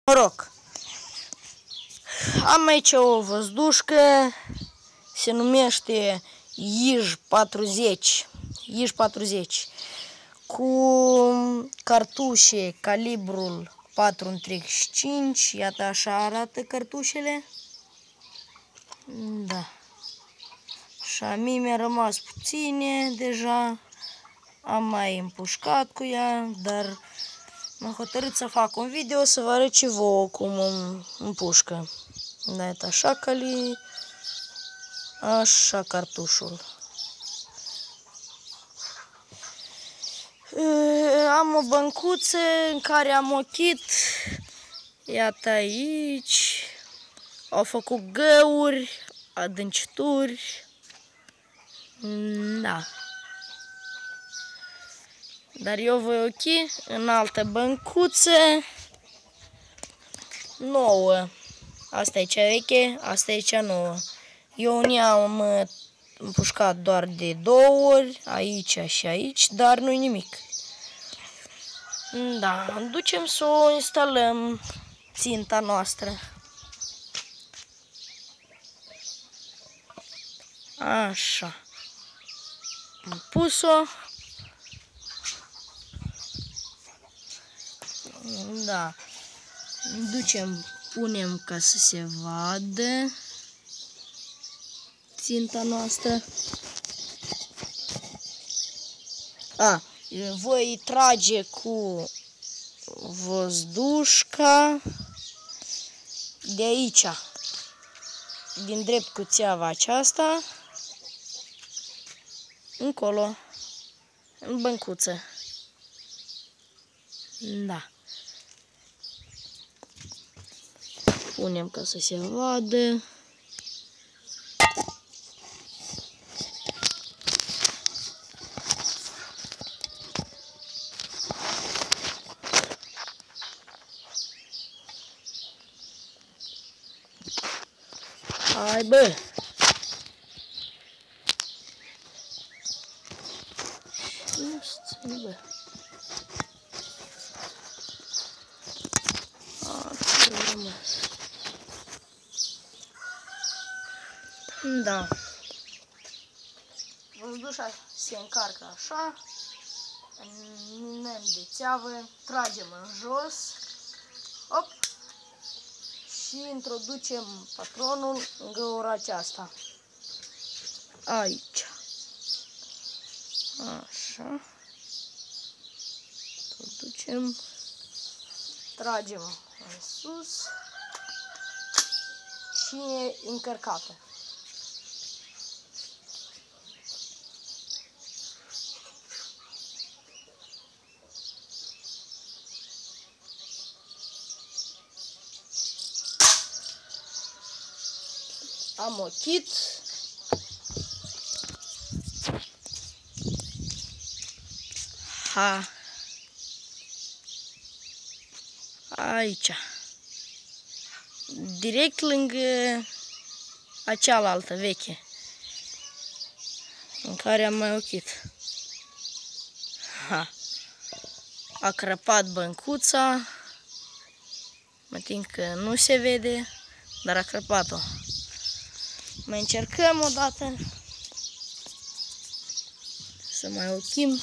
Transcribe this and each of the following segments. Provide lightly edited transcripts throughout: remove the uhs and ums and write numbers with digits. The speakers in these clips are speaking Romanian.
Noroc. Am aici o văzdușcă, se numește IJ 40, cu cartușe calibrul 4,5, iată așa arată cartușele. Da. Și a mie mi-a rămas puține deja, am mai împușcat cu ea, dar m-am hotărât să fac un video să vă arăt și vouă cum împușcă. Da, iată așa așa cartușul. Am o băncuță în care am ochit, iată aici, au făcut găuri, adâncituri, da. Dar eu voi ochi în altă băncuță nouă. Asta e cea veche, asta e cea nouă. Eu în ea am împușcat doar de 2 ori, aici și aici, dar nu-i nimic. Da, ducem să o instalăm, ținta noastră. Așa. Am pus-o. Da. Ducem, punem ca să se vadă ținta noastră. Voi trage cu văzdușca de aici, din drept cuțeava aceasta, încolo, în băncuță. Da. Punem ca să se vadă. Hai, bă! Nu știu, bă. Da. Văzdușa se încarcă așa, înnăm de țeavă, tragem în jos, hop, și introducem patronul în găura aceasta. Aici. Așa. Introducem, tragem în sus și e încărcată. Am ochit. Aici. Direct lângă acealaltă veche, în care am mai ochit. A crăpat băncuța. Mă tin că nu se vede, dar a crăpat-o. Mai încercăm o dată să mai ochim.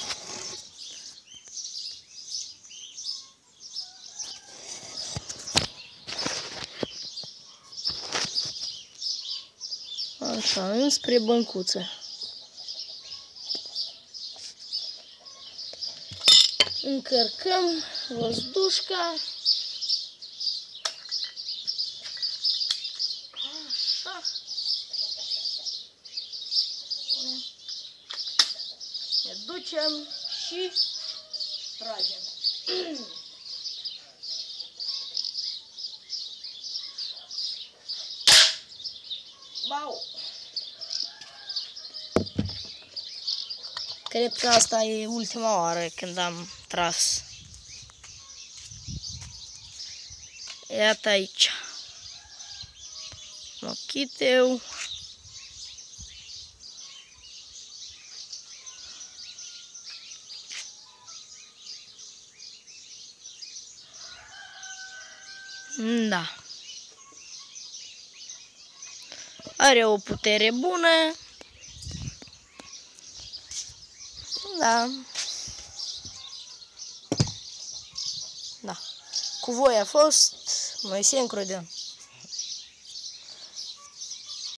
Așa, înspre băncuță. Încărcăm văzdușca. Așa. Ne ducem și tragem. Bau! Cred că asta e ultima oară când am tras. Iată aici. Am ochit eu. Da. Are o putere bună. Da. Da. Cu voi a fost Moise Încrodean.